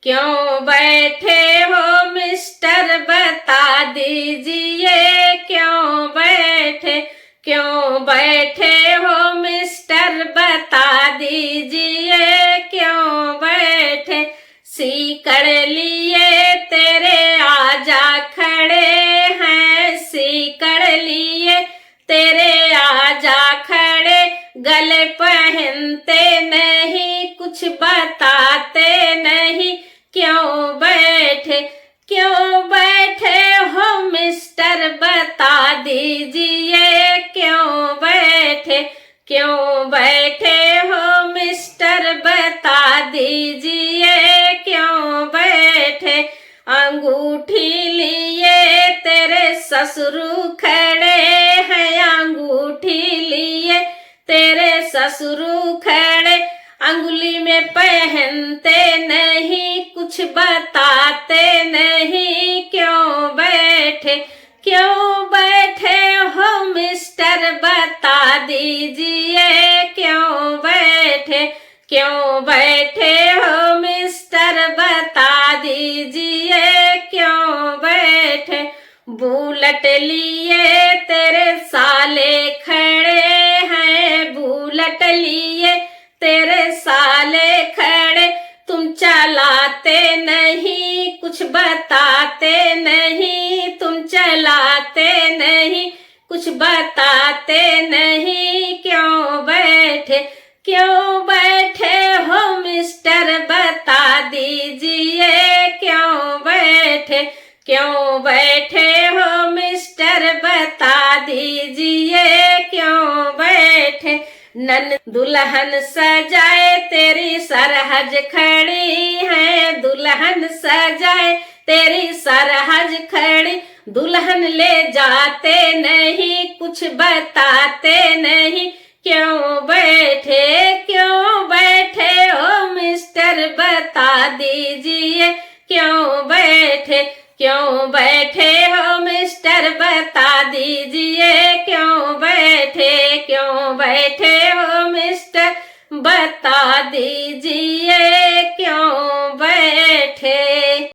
क्यों बैठे हो मिस्टर बता दीजिए, क्यों बैठे हो मिस्टर बता दीजिए, क्यों बैठे। सीकड़ लिए तेरे आजा खड़े हैं, सीकड़ लिए तेरे आजा खड़े, गले पहनते नहीं कुछ बताते नहीं, क्यों बैठे हो मिस्टर बता दीजिए, क्यों बैठे हो मिस्टर बता दीजिए, क्यों बैठे। अंगूठी लिए तेरे ससुरु खड़े हैं, अंगूठी लिए तेरे ससुरु खड़े, अंगुली में पहनते नहीं कुछ बताते नहीं, क्यों बैठे हो मिस्टर बता दीजिए, क्यों बैठे हो मिस्टर बता दीजिए, क्यों बैठे। बुलेट लिए तेरे साले खड़े हैं, बुलेट लिए तेरे साले खड़े, तुम चलाते नहीं कुछ बताते नहीं, तुम चलाते नहीं कुछ बताते नहीं, क्यों बैठे हो मिस्टर बता दीजिए, क्यों बैठे हो मिस्टर बता दीजिए, क्यों बैठे। नन दुल्हन सजाए तेरी सरहज खड़ी है, दुल्हन सजाए तेरी सरहज खड़ी, दुल्हन ले जाते नहीं कुछ बताते नहीं, क्यों बैठे हो मिस्टर बता दीजिए, क्यों बैठे हो मिस्टर बता दीजिए, क्यों बैठे हो मिस्टर बता दीजिए।